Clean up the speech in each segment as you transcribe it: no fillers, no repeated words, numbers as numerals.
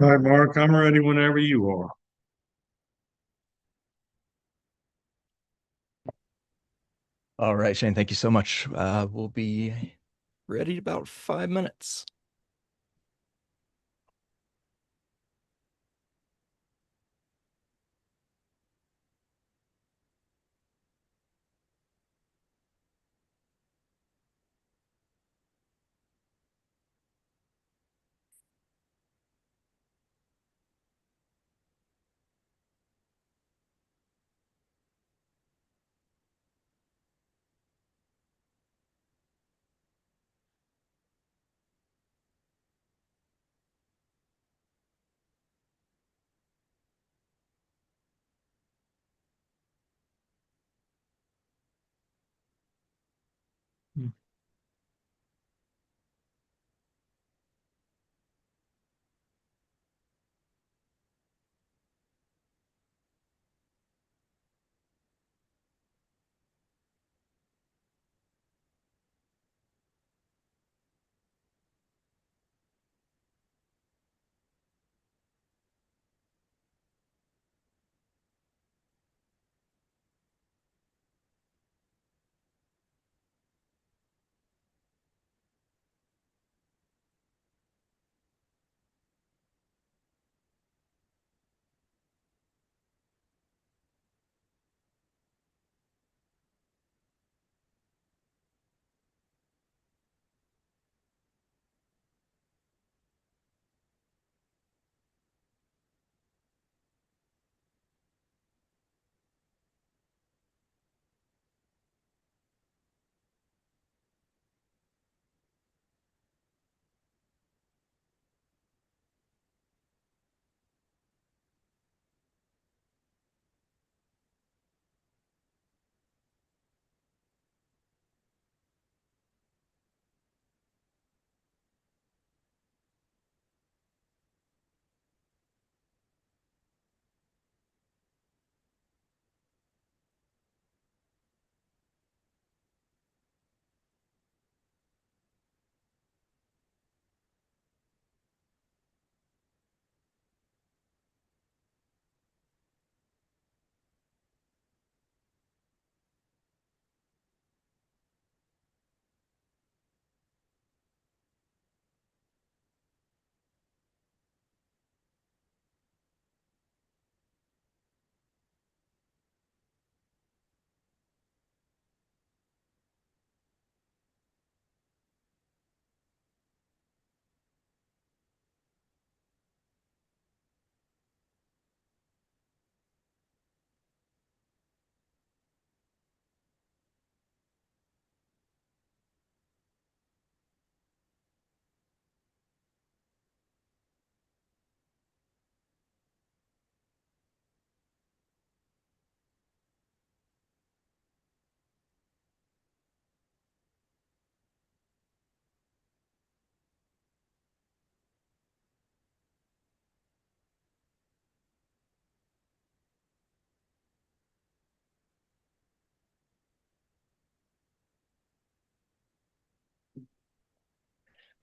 All right, Mark, I'm ready whenever you are. All right, Shane, thank you so much. We'll be ready in about 5 minutes.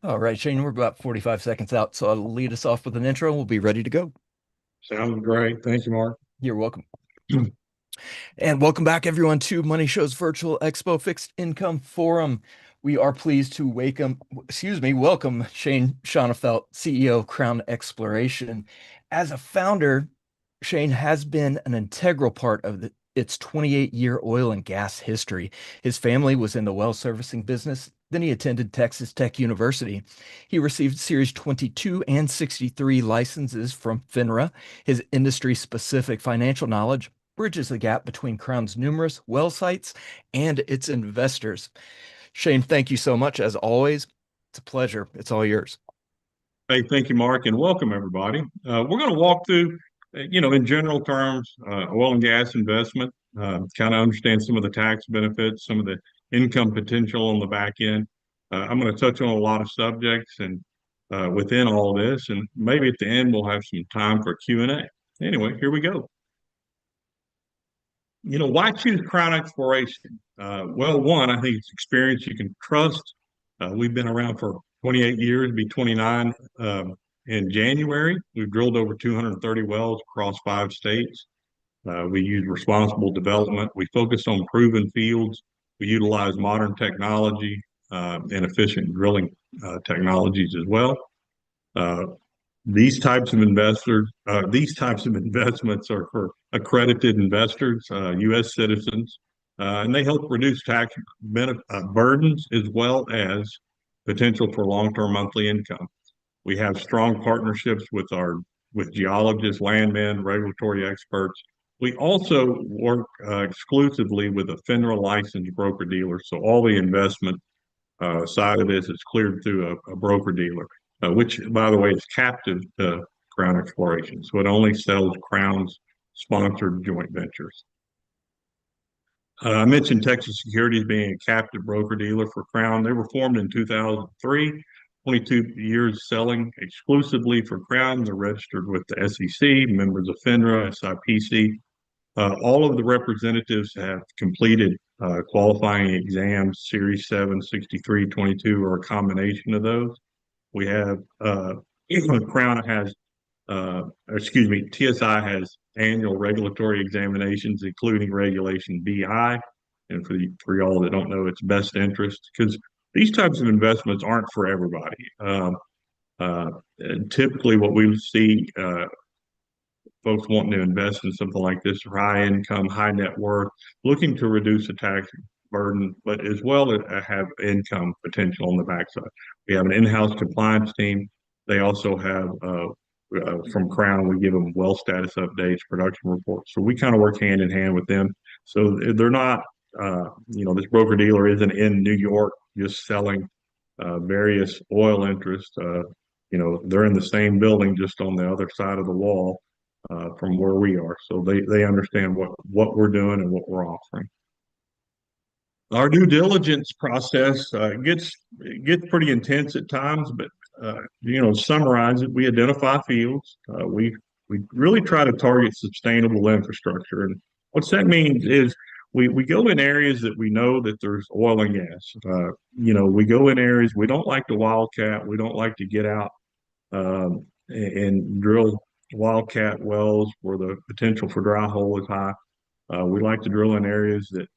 All right, Shane, we're about 45 seconds out, so I'll lead us off with an intro and we'll be ready to go. Sounds great. Thank you, Mark. You're welcome. And welcome back, everyone, to Money Show's Virtual Expo Fixed Income Forum. We are pleased to welcome Shane Schonefeld, CEO of Crown Exploration. As a founder, Shane has been an integral part of its 28-year oil and gas history. His family was in the well servicing business. Then he attended Texas Tech University. He received Series 22 and 63 licenses from FINRA. His industry-specific financial knowledge bridges the gap between Crown's numerous well sites and its investors. Shane, thank you so much. As always, it's a pleasure. It's all yours. Hey, thank you, Mark, and welcome everybody. We're going to walk through, in general terms, oil and gas investment, kind of understand some of the tax benefits, some of the income potential on the back end. I'm going to touch on a lot of subjects and within all this, and maybe at the end we'll have some time for Q&A. Anyway, here we go. Why choose Crown Exploration? Well, one, I think it's experience you can trust. We've been around for 28 years, be 29 in January. We've drilled over 230 wells across 5 states. We use responsible development. We focus on proven fields. We utilize modern technology and efficient drilling technologies as well. Uh, these types of investments are for accredited investors, U.S. citizens, and they help reduce tax burdens as well as potential for long-term monthly income. We have strong partnerships with geologists, landmen, regulatory experts. We also work exclusively with a FINRA licensed broker dealer, so all the investment side of this is cleared through a broker dealer, which, by the way, is captive to Crown Exploration. So it only sells Crown's sponsored joint ventures. I mentioned Texas Securities being a captive broker dealer for Crown. They were formed in 2003, 22 years selling exclusively for Crown. They're registered with the SEC, members of FINRA, SIPC. All of the representatives have completed qualifying exams, Series 7, 63, 22, or a combination of those. We have Crown has, TSI has annual regulatory examinations, including Regulation BI. And for y'all that don't know, it's best interest, because these types of investments aren't for everybody. Uh, Typically, what we see folks wanting to invest in something like this are high income, high net worth, looking to reduce the tax burden, but as well as have income potential on the backside. We have an in-house compliance team. They also have from Crown, we give them well status updates, production reports. So we kind of work hand in hand with them. So they're not, this broker dealer isn't in New York just selling various oil interests. They're in the same building, just on the other side of the wall from where we are. So they understand what we're doing and what we're offering. Our due diligence process gets pretty intense at times, but summarize it, we identify fields. We really try to target sustainable infrastructure, and what that means is we go in areas that we know that there's oil and gas. We go in areas we don't like to wildcat. We don't like to get out and drill wildcat wells where the potential for dry hole is high. We like to drill in areas that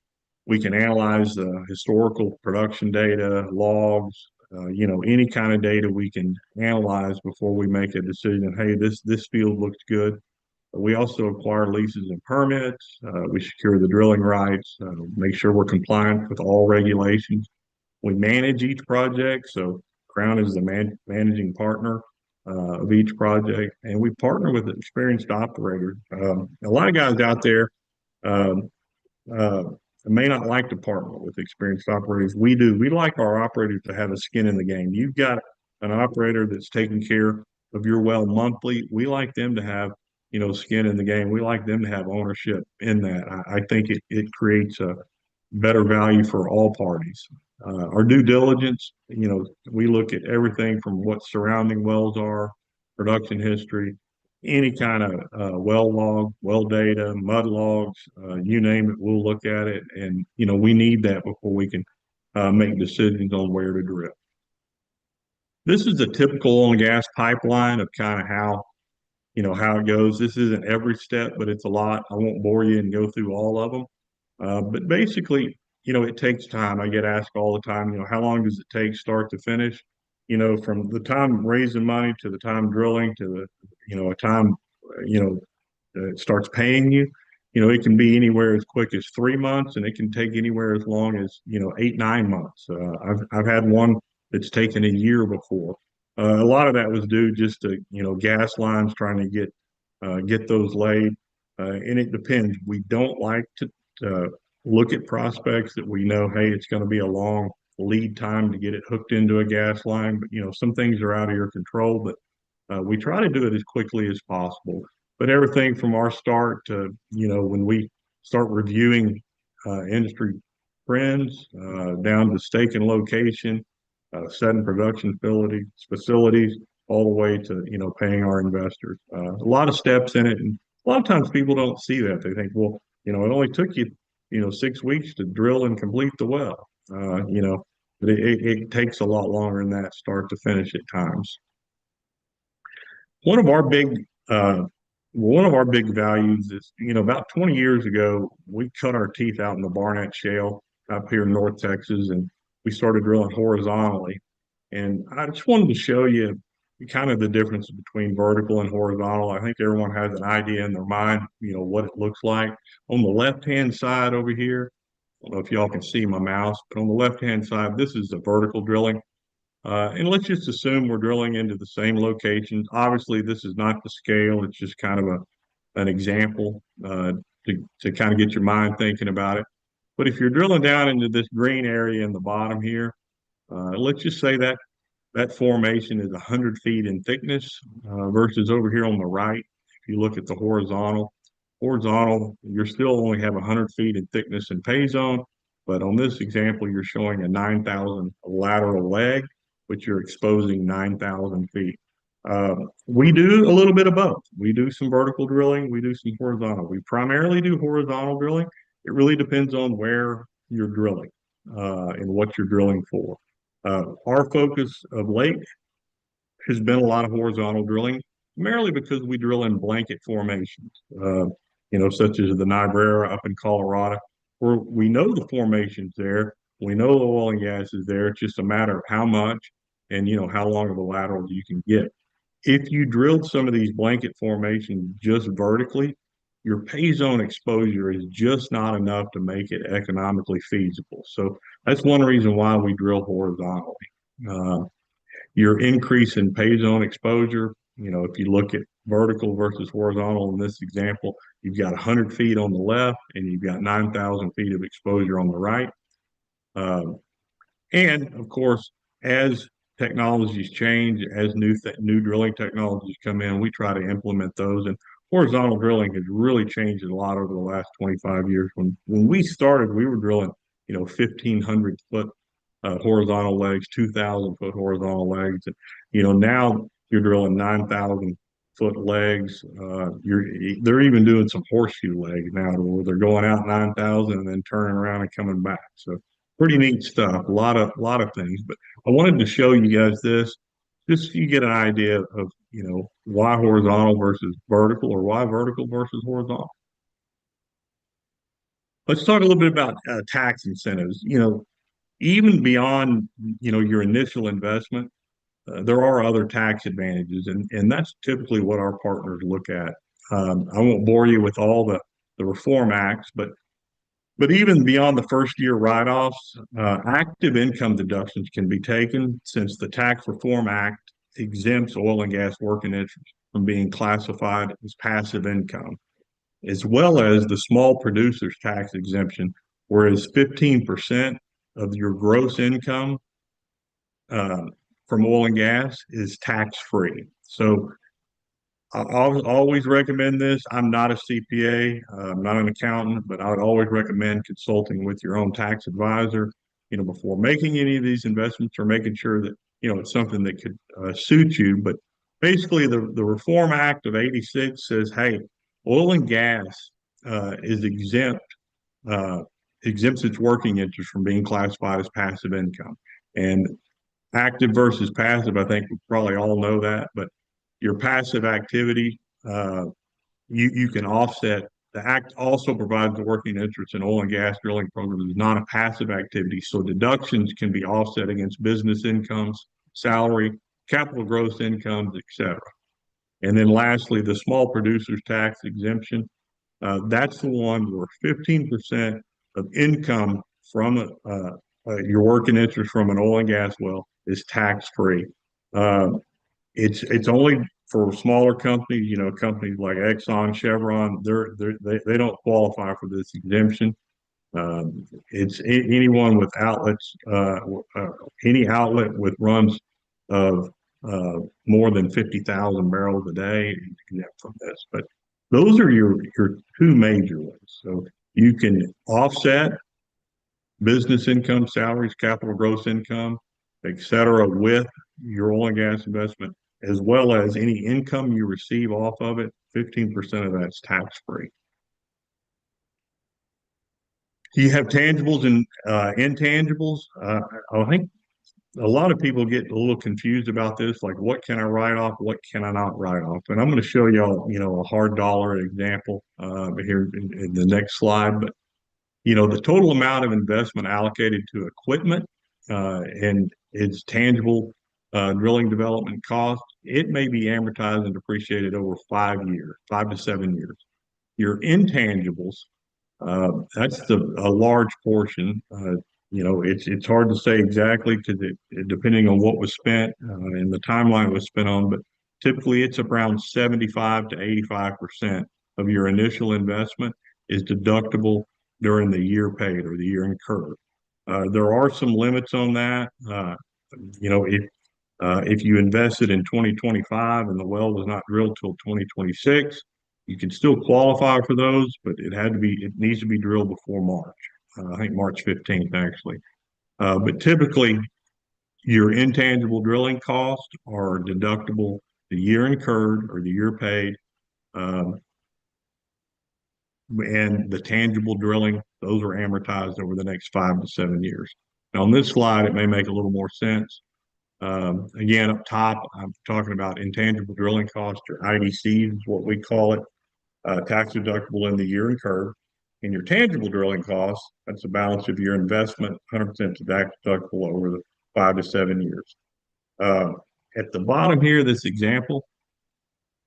we can analyze the historical production data, logs, any kind of data we can analyze before we make a decision. Hey, this field looks good. We also acquire leases and permits. We secure the drilling rights, make sure we're compliant with all regulations. We manage each project. So Crown is the managing partner of each project, and we partner with experienced operators. A lot of guys out there um, may not like to partner with experienced operators. We do. We like our operators to have a skin in the game. You've got an operator that's taking care of your well monthly. We like them to have, skin in the game. We like them to have ownership in that. I think it creates a better value for all parties. Our due diligence, we look at everything from what surrounding wells are, production history, any kind of well log, well data, mud logs, you name it, we'll look at it. And, we need that before we can make decisions on where to drill. This is a typical oil and gas pipeline of kind of how it goes. This isn't every step, but it's a lot. I won't bore you and go through all of them. But basically, it takes time. I get asked all the time, how long does it take start to finish? From the time raising money to the time drilling to a time, it starts paying you. It can be anywhere as quick as 3 months, and it can take anywhere as long as 8, 9 months. I've had one that's taken a year before. A lot of that was due just to gas lines trying to get those laid, and it depends. We don't like to look at prospects that we know, hey, it's going to be a long lead time to get it hooked into a gas line. But some things are out of your control, but we try to do it as quickly as possible. But everything from our start to when we start reviewing industry trends, down to stake and location, setting production facilities, all the way to paying our investors. A lot of steps in it, and a lot of times people don't see that. They think, well, it only took you 6 weeks to drill and complete the well. But it takes a lot longer than that, start to finish at times. One of our big one of our big values is, about 20 years ago, we cut our teeth out in the Barnett Shale up here in North Texas, and we started drilling horizontally. And I just wanted to show you kind of the difference between vertical and horizontal. I think everyone has an idea in their mind, what it looks like. On the left-hand side over here, I don't know if y'all can see my mouse, but on the left-hand side, this is the vertical drilling. And let's just assume we're drilling into the same locations. Obviously, this is not the scale. It's just kind of an example to kind of get your mind thinking about it. But if you're drilling down into this green area in the bottom here, let's just say that that formation is 100 feet in thickness versus over here on the right. If you look at the horizontal, you still only have 100 feet in thickness in pay zone. But on this example, you're showing a 9,000 lateral leg, which you're exposing 9,000 feet. We do a little bit of both. We do some vertical drilling. We do some horizontal. We primarily do horizontal drilling. It really depends on where you're drilling and what you're drilling for. Our focus of late has been a lot of horizontal drilling, primarily because we drill in blanket formations, such as the Niobrara up in Colorado, where we know the formation's there, we know the oil and gas is there. It's just a matter of how much and how long of a lateral you can get. If you drilled some of these blanket formations just vertically, your pay zone exposure is just not enough to make it economically feasible. So that's one reason why we drill horizontally. Uh, your increase in pay zone exposure, if you look at vertical versus horizontal in this example, you've got 100 feet on the left and you've got 9,000 feet of exposure on the right. And of course, as technologies change, as new drilling technologies come in, we try to implement those. And horizontal drilling has really changed a lot over the last 25 years. When we started, we were drilling, 1,500 foot horizontal legs, 2,000 foot horizontal legs. And, now you're drilling 9,000 foot legs. They're even doing some horseshoe legs now, where they're going out 9,000 and then turning around and coming back. So pretty neat stuff. A lot of things. But I wanted to show you guys this, just so you get an idea of, why horizontal versus vertical, or why vertical versus horizontal. Let's talk a little bit about tax incentives. Even beyond, your initial investment, there are other tax advantages, and that's typically what our partners look at. I won't bore you with all the reform acts, but even beyond the first year write-offs, active income deductions can be taken, since the Tax Reform Act exempts oil and gas working interest from being classified as passive income, as well as the small producers tax exemption, whereas 15% of your gross income uh, from oil and gas is tax-free. So I'll always recommend this. I'm not a CPA, I'm not an accountant, but I would always recommend consulting with your own tax advisor, before making any of these investments, or making sure that, it's something that could suit you. But basically, the Reform Act of '86 says, hey, oil and gas is uh, exempts its working interest from being classified as passive income. And active versus passive, I think we probably all know that, but your passive activity, uh, you can offset. The act also provides the working interest in oil and gas drilling programs is not a passive activity, so deductions can be offset against business incomes, salary, capital gross incomes, etc. And then lastly, the small producers tax exemption. That's the one where 15% of income from your working interest from an oil and gas well is tax free. Uh, it's only for smaller companies, companies like Exxon, Chevron. They don't qualify for this exemption. It's anyone with outlets, any outlet with runs of more than 50,000 barrels a day is exempt from this. But those are your two major ones. So you can offset business income, salaries, capital gross income, et cetera, with your oil and gas investment, as well as any income you receive off of it. 15% of that's tax free. You have tangibles and intangibles. I think a lot of people get a little confused about this, like what can I write off, what can I not write off? And I'm going to show y'all, a hard dollar example here in the next slide. But the total amount of investment allocated to equipment and its tangible drilling development cost, it may be amortized and depreciated over 5 years, 5 to 7 years. Your intangibles, that's a large portion. It's hard to say exactly because depending on what was spent and the timeline it was spent on, but typically it's around 75 to 85% of your initial investment is deductible during the year paid or the year incurred. There are some limits on that. If you invested in 2025 and the well was not drilled till 2026, you can still qualify for those, but it needs to be drilled before March. I think March 15th actually. But typically your intangible drilling costs are deductible the year incurred or the year paid. And the tangible drilling, those are amortized over the next 5 to 7 years. Now on this slide, it may make a little more sense. Again, up top, I'm talking about intangible drilling costs, or IDCs is what we call it, tax deductible in the year incurred. And your tangible drilling costs, that's the balance of your investment, 100% tax deductible over the 5 to 7 years. At the bottom here, this example,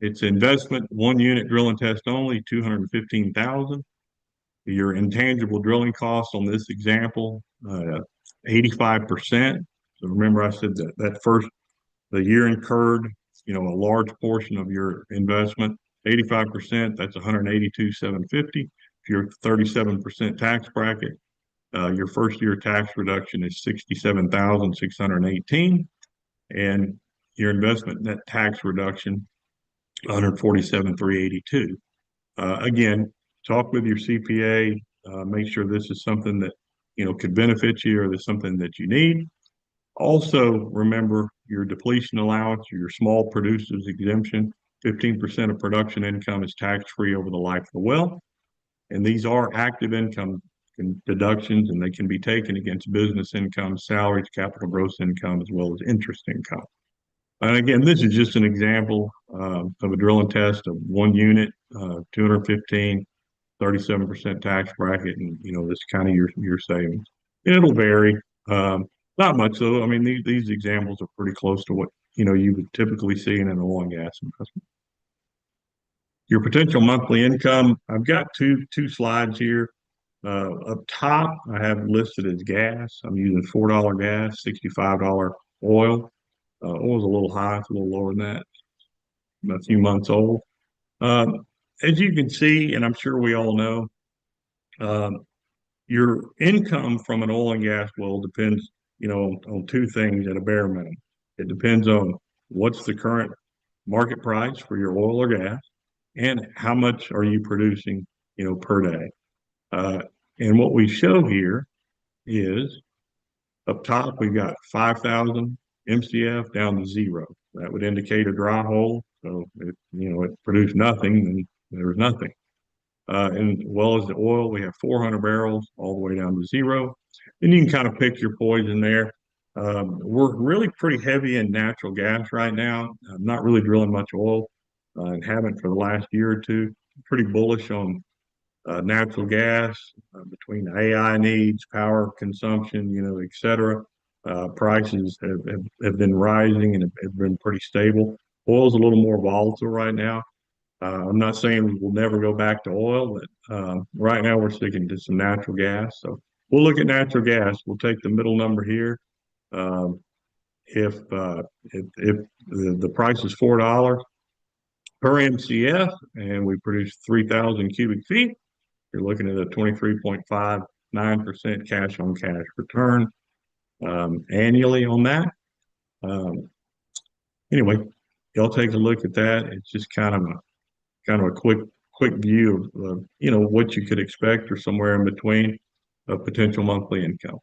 it's investment, 1 unit drill and test only, 215,000. Your intangible drilling costs on this example, 85%. So remember I said the year incurred, a large portion of your investment, 85%, that's 182,750. If you're 37% tax bracket, your first year tax reduction is 67,618. And your investment net tax reduction, 147,382. Again, talk with your CPA, make sure this is something that, could benefit you or there's something that you need. Also, remember your depletion allowance or your small producers exemption, 15% of production income is tax-free over the life of the well. And these are active income deductions, and they can be taken against business income, salaries, capital gross income, as well as interest income. And again, this is just an example of a drill and test of 1 unit, 215, 37% tax bracket, and this is kind of your savings. And it'll vary. Not much though. I mean, these examples are pretty close to what you would typically see in an oil and gas investment. Your potential monthly income. I've got two slides here. Up top, I have listed as gas. I'm using $4 gas, $65 oil. Oil's a little high. It's a little lower than that. A few months old. As you can see, and I'm sure we all know, your income from an oil and gas well depends, on two things at a bare minimum. It depends on what's the current market price for your oil or gas, and how much are you producing, per day. And what we show here is up top, we've got 5,000 MCF down to 0. That would indicate a dry hole. So if, it produced nothing, then there was nothing. And as well as the oil, we have 400 barrels all the way down to 0. And you can kind of pick your poison there. We're really pretty heavy in natural gas right now. I'm not really drilling much oil and haven't for the last year or two. Pretty bullish on natural gas between AI needs, power consumption, et cetera. Prices have been rising and have been pretty stable. Oil's a little more volatile right now. I'm not saying we'll never go back to oil, but right now we're sticking to some natural gas. So we'll look at natural gas. We'll take the middle number here. If the price is $4 per MCF and we produce 3,000 cubic feet, you're looking at a 23.59% cash on cash return annually on that. Anyway, y'all take a look at that. It's just kind of a quick view of what you could expect or somewhere in between of potential monthly income.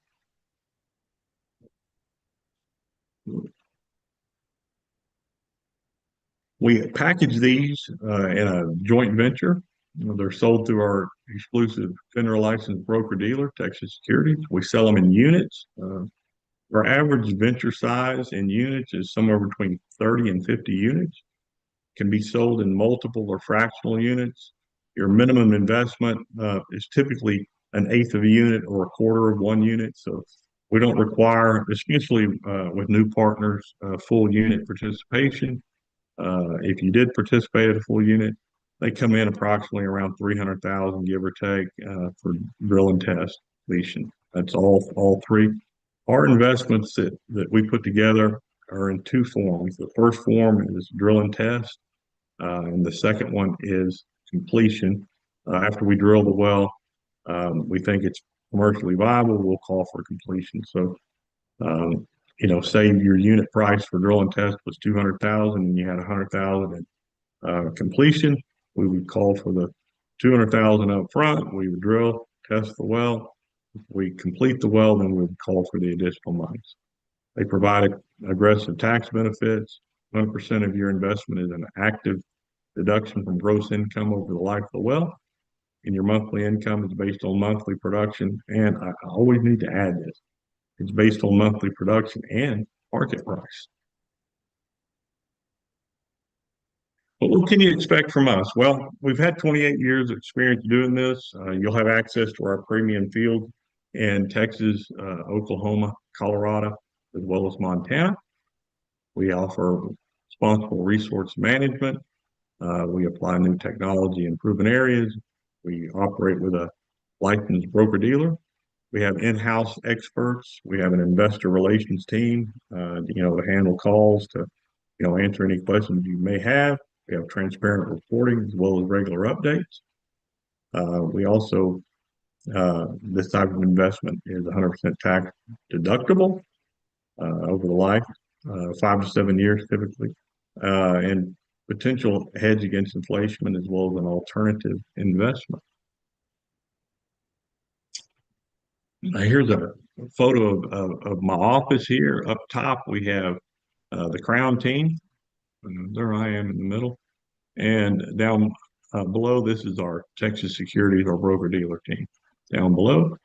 We package these in a joint venture. They're sold through our exclusive FINRA licensed broker dealer, Texas Securities. We sell them in units. Our average venture size in units is somewhere between 30 and 50 units. Can be sold in multiple or fractional units. Your minimum investment is typically an eighth of a unit or a quarter of one unit. So we don't require, especially with new partners, full unit participation. If you did participate at a full unit, they come in approximately around 300,000, give or take, for drill and test completion. That's all three. Our investments that we put together are in two forms. The first form is drill and test, and the second one is completion. After we drill the well, we think it's commercially viable, we'll call for completion. So, say your unit price for drill and test was 200,000 and you had 100,000 in completion, we would call for the 200,000 up front. We would drill, test the well. If we complete the well, then we would call for the additional monies. They provide aggressive tax benefits. 1% of your investment is an active deduction from gross income over the life of the well, and your monthly income is based on monthly production. And I always need to add this: it's based on monthly production and market price. But what can you expect from us? Well, we've had 28 years of experience doing this. You'll have access to our premium field in Texas, Oklahoma, Colorado, as well as Montana. We offer responsible resource management. We apply new technology in proven areas. We operate with a licensed broker-dealer. We have in-house experts. We have an investor relations team, to handle calls, to, answer any questions you may have. We have transparent reporting as well as regular updates. We also, this type of investment is 100% tax deductible over the life, 5 to 7 years typically, and potential hedge against inflation as well as an alternative investment. Here's a photo of my office here. Up top, we have the Crown team. There I am in the middle. And down below, this is our Texas Securities, our broker-dealer team. Down below,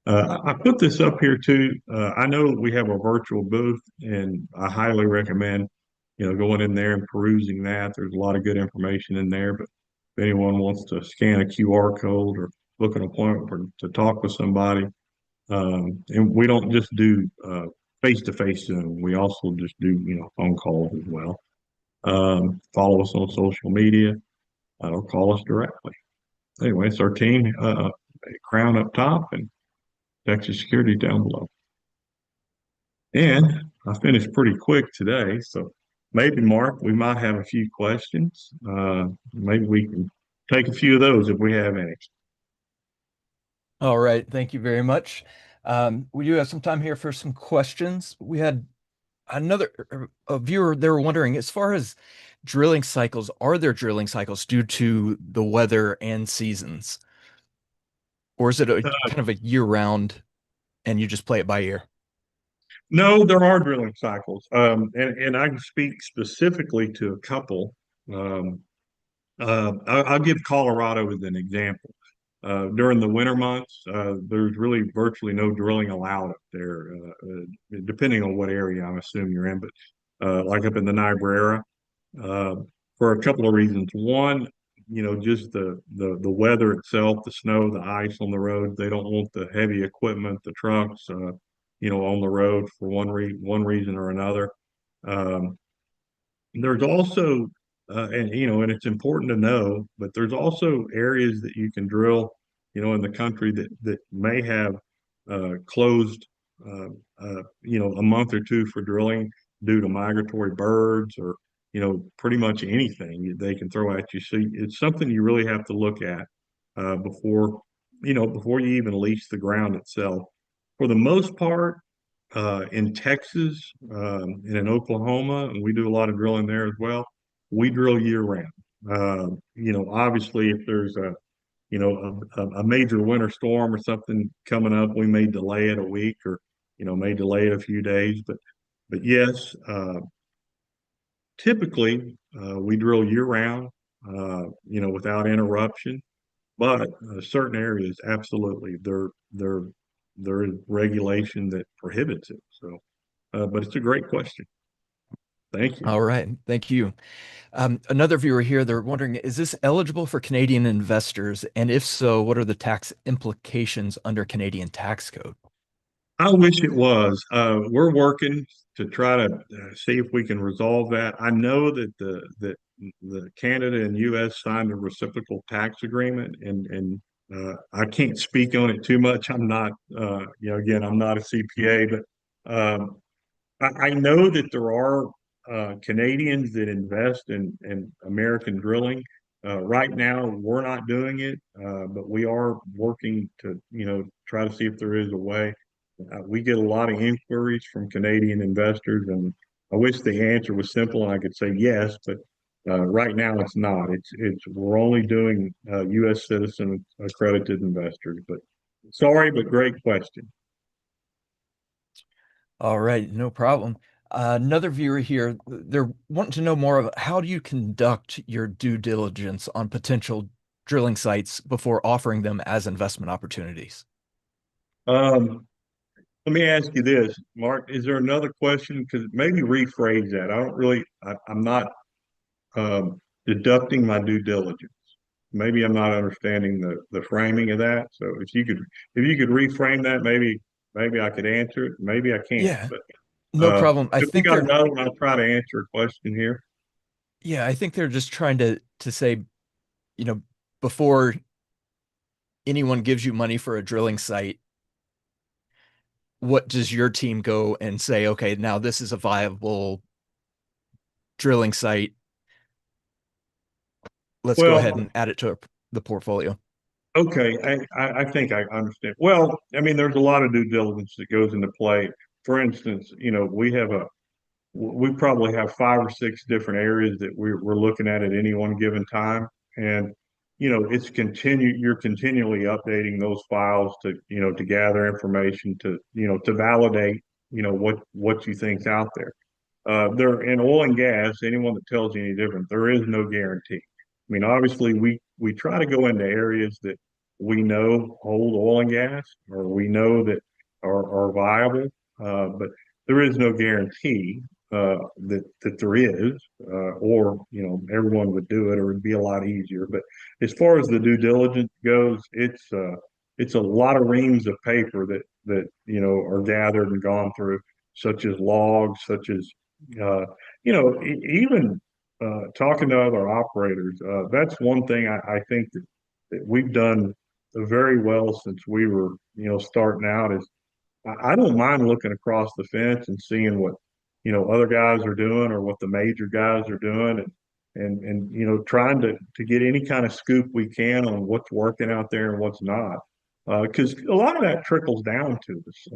I put this up here too. I know we have a virtual booth, and I highly recommend, going in there and perusing that. There's a lot of good information in there. But if anyone wants to scan a QR code or book an appointment to talk with somebody, and we don't just do face-to-face Zoom. We also just do, phone calls as well. Follow us on social media or call us directly. Anyway, it's our team, Crown up top and Texas Security down below. And I finished pretty quick today, so maybe, Mark, we might have a few questions. Maybe we can take a few of those if we have any. All right, thank you very much. We do have some time here for some questions. We had a viewer, they were wondering, as far as drilling cycles, are there drilling cycles due to the weather and seasons? Or is it kind of a year-round and you just play it by ear? No, there are drilling cycles. And I can speak specifically to a couple. I'll give Colorado as an example. During the winter months, there's really virtually no drilling allowed up there, depending on what area I'm assuming you're in. But like up in the Niobrara, for a couple of reasons. One, just the weather itself, the snow, the ice on the road. They don't want the heavy equipment, the trucks, on the road for one reason or another. There's also and it's important to know, but there's also areas that you can drill, in the country that may have closed, a month or two for drilling due to migratory birds or, pretty much anything they can throw at you. So it's something you really have to look at before you even lease the ground itself. For the most part, in Texas and in Oklahoma, and we do a lot of drilling there as well. We drill year round. Obviously, if there's a major winter storm or something coming up, we may delay it a week or may delay it a few days. But yes, typically we drill year round, without interruption. But certain areas, absolutely, there is regulation that prohibits it. So but it's a great question. Thank you. All right, thank you. Another viewer here, they're wondering, is this eligible for Canadian investors? And if so, what are the tax implications under Canadian tax code? I wish it was. We're working to try to see if we can resolve that. I know that the Canada and U.S. signed a reciprocal tax agreement, and I can't speak on it too much. I'm not, again, I'm not a CPA, but I know that there are Canadians that invest in American drilling. Right now, we're not doing it, but we are working to, try to see if there is a way. We get a lot of inquiries from Canadian investors, and I wish the answer was simple and I could say yes, but right now it's not. It's we're only doing U.S. citizen accredited investors. But sorry, but great question. All right, no problem. Another viewer here, they're wanting to know more of how do you conduct your due diligence on potential drilling sites before offering them as investment opportunities? Um, Let me ask you this, Mark. Is there another question? Because maybe rephrase that. I'm not deducting my due diligence. Maybe I'm not understanding the framing of that. So if you could reframe that, maybe I could answer it. Maybe I can't. Yeah, But no problem. I if we think got they're another one, I'll try to answer a question here. yeah, I think they're just trying to say, you know, before anyone gives you money for a drilling site, what does your team go and say, okay, now this is a viable drilling site. Let's go ahead Well, and add it to the portfolio. okay, I think I understand. Well, I mean, there's a lot of due diligence that goes into play. For instance, we probably have five or six different areas that we're looking at any one given time. And, you're continually updating those files to gather information to validate, what you think's out there. There in oil and gas, anyone that tells you any different, there is no guarantee. I mean, obviously, we try to go into areas that we know hold oil and gas, or we know that are viable, but there is no guarantee that there is, or everyone would do it, or it'd be a lot easier. But as far as the due diligence goes, it's a lot of reams of paper that are gathered and gone through, such as logs, such as uh, even talking to other operators, that's one thing I think that we've done very well since we were, starting out is I don't mind looking across the fence and seeing what, other guys are doing or what the major guys are doing and trying to get any kind of scoop we can on what's working out there and what's not. Because a lot of that trickles down to us.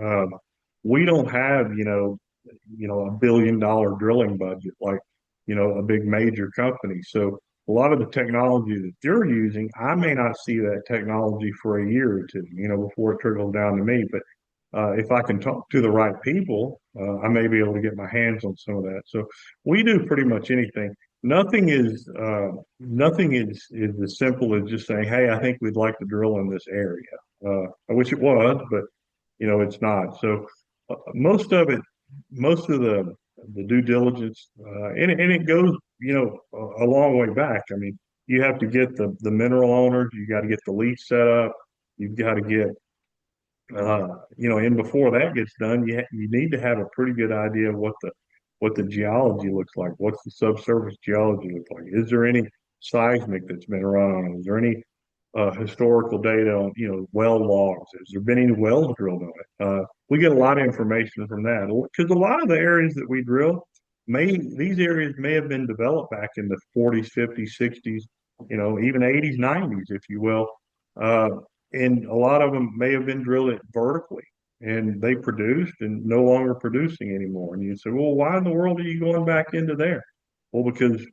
We don't have, $1 billion drilling budget like, a big major company. So a lot of the technology that they're using, I may not see that technology for a year or two, before it trickles down to me. But if I can talk to the right people, I may be able to get my hands on some of that. So we do pretty much anything. Nothing is as simple as just saying, "Hey, I think we'd like to drill in this area." I wish it was, but it's not. So most of it, most of the due diligence, and it goes, a long way back. I mean, you have to get the mineral owners, you got to get the lease set up, you've got to get, and before that gets done, you need to have a pretty good idea of what the geology looks like. What's the subsurface geology look like? Is there any seismic that's been run on it? Is there any historical data on, well logs? Has there been any wells drilled on it? We get a lot of information from that because a lot of the areas that we drill these areas may have been developed back in the 40s, 50s, 60s, even 80s, 90s, if you will. Uh, and a lot of them may have been drilled vertically and they produced and no longer producing anymore. And you say, well, why in the world are you going back into there? Well, because,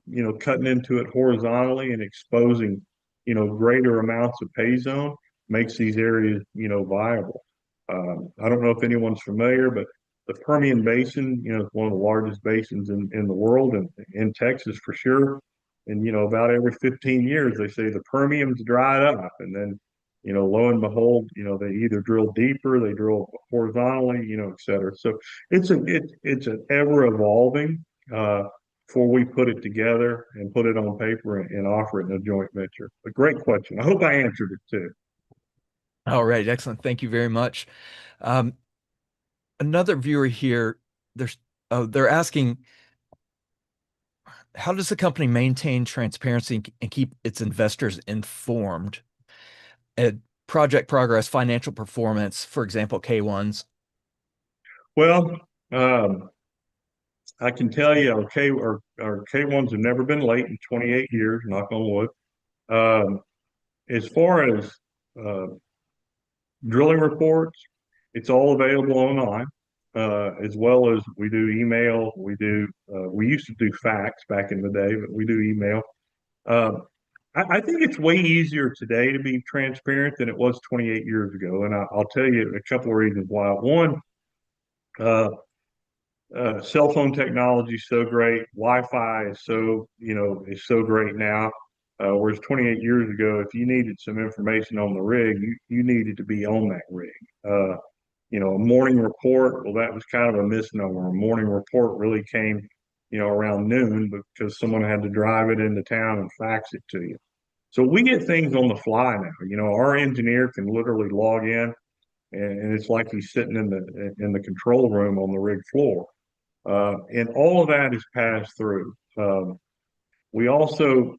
cutting into it horizontally and exposing, greater amounts of pay zone makes these areas, viable. I don't know if anyone's familiar, but the Permian Basin, is one of the largest basins in the world and in Texas for sure. And, about every 15 years, they say the Permian's dried up. And then lo and behold, they either drill deeper, they drill horizontally, et cetera. So it's an ever evolving before we put it together and put it on paper and offer it in a joint venture. A great question. I hope I answered it too. All right, excellent. Thank you very much. Um, Another viewer here, there's they're asking, how does the company maintain transparency and keep its investors informed at project progress, financial performance, for example, K1s? Well, um, I can tell you our K1s have never been late in 28 years, knock on wood. Um, as far as uh, drilling reports, it's all available online, as well as we do email. We used to do fax back in the day, but we do email. Um, I think it's way easier today to be transparent than it was 28 years ago. And I'll tell you a couple of reasons why. One, uh, cell phone technology is so great. Wi-Fi is so great now. Whereas 28 years ago, if you needed some information on the rig, you needed to be on that rig. A morning report, well, that was kind of a misnomer. A morning report really came, around noon because someone had to drive it into town and fax it to you. So we get things on the fly now. Our engineer can literally log in and it's like he's sitting in the control room on the rig floor. And all of that is passed through. We also,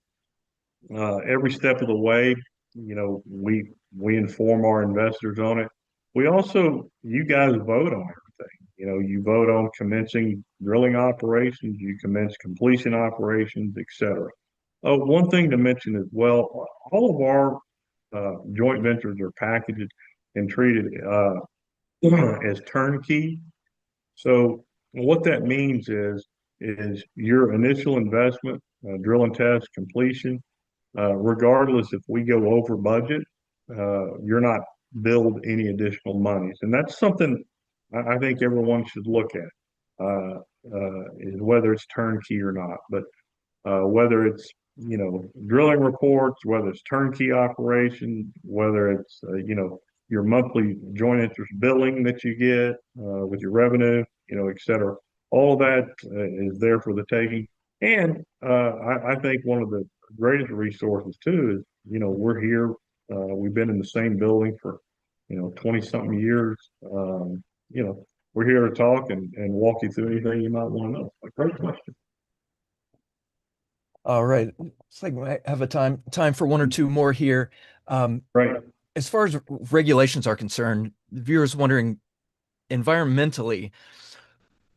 every step of the way, we inform our investors on it. We also, you guys vote on everything. You vote on commencing drilling operations, you commence completion operations, etc. Oh, one thing to mention as well, all of our joint ventures are packaged and treated as turnkey. So what that means is your initial investment, drill and test, completion, regardless if we go over budget, you're not billed any additional monies, and that's something I think everyone should look at, is whether it's turnkey or not. But whether it's drilling reports, whether it's turnkey operation, whether it's your monthly joint interest billing that you get with your revenue, et cetera. All that is there for the taking. And I think one of the greatest resources too is we're here. We've been in the same building for 20 something years. We're here to talk and walk you through anything you might want to know. A great question. All right. It's like I have a time for one or two more here. Um, Right. as far as regulations are concerned, the viewer's wondering environmentally,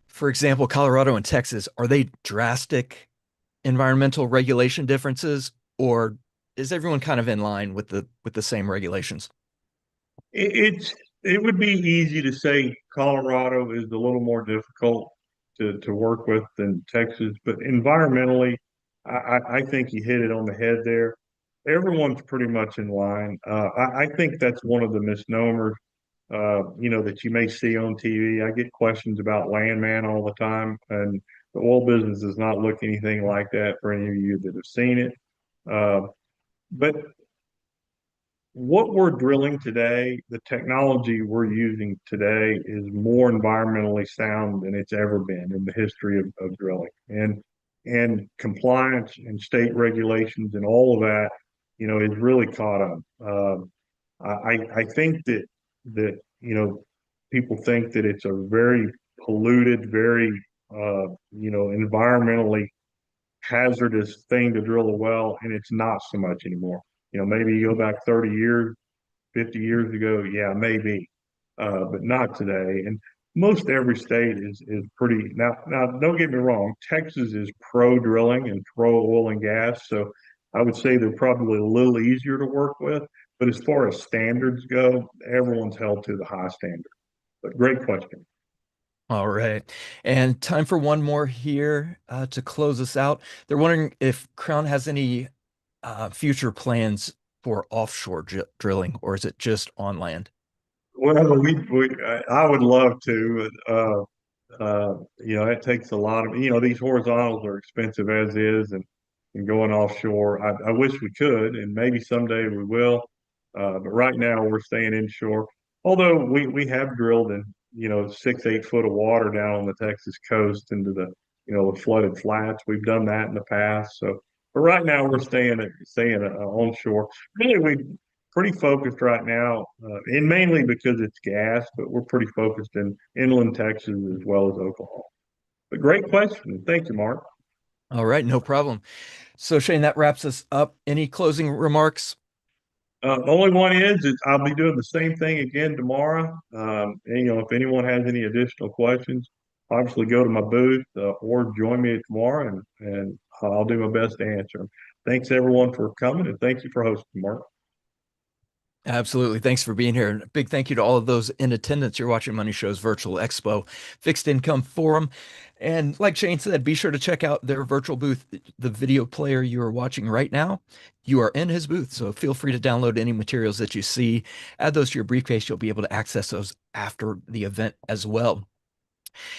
for example, Colorado and Texas, are they drastic environmental regulation differences, or is everyone kind of in line with the same regulations? It would be easy to say Colorado is a little more difficult to work with than Texas, but environmentally, I think you hit it on the head there. Everyone's pretty much in line. I think that's one of the misnomers, that you may see on TV. I get questions about Landman all the time, and the oil business does not look anything like that for any of you that have seen it. Uh, but what we're drilling today, the technology we're using today is more environmentally sound than it's ever been in the history of drilling. And compliance and state regulations and all of that, is really caught up. I think that people think that it's a very polluted, very environmentally hazardous thing to drill a well, and it's not so much anymore. Maybe you go back 30 years, 50 years ago, yeah, maybe, but not today. And most every state is pretty now. Now, don't get me wrong, Texas is pro drilling and pro oil and gas, so I would say they're probably a little easier to work with. But as far as standards go, everyone's held to the high standard. But great question. All right. And time for one more here to close us out. They're wondering if Crown has any future plans for offshore drilling, or is it just on land? Well, I would love to. It takes a lot of, these horizontals are expensive as is, and going offshore. I wish we could, and maybe someday we will. But right now we're staying inshore. Although we have drilled in, 6, 8 foot of water down on the Texas coast into the flooded flats. We've done that in the past. So, but right now we're staying onshore. Really, we pretty focused right now, and mainly because it's gas, but we're pretty focused in inland Texas as well as Oklahoma. But great question. Thank you, Mark. All right, no problem. So Shane, that wraps us up. Any closing remarks? The only one is I'll be doing the same thing again tomorrow. And, if anyone has any additional questions, obviously go to my booth or join me tomorrow, and I'll do my best to answer them. Thanks everyone for coming, and thank you for hosting, Mark. Absolutely. Thanks for being here. And a big thank you to all of those in attendance. You're watching Money Show's Virtual Expo Fixed Income Forum. And like Shane said, be sure to check out their virtual booth, the video player you are watching right now. You are in his booth, so feel free to download any materials that you see, add those to your briefcase. You'll be able to access those after the event as well.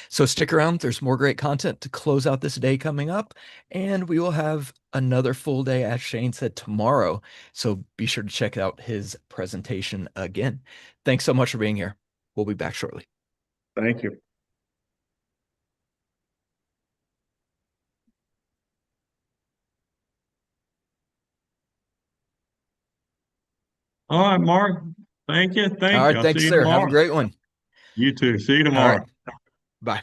So stick around. There's more great content to close out this day coming up, and we will have another full day, as Shane said, tomorrow. So be sure to check out his presentation again. Thanks so much for being here. We'll be back shortly. Thank you. All right, Mark. Thank you. All right. I'll Thanks, see you sir. Have a tomorrow. great one. You too. See you All right. tomorrow. Bye.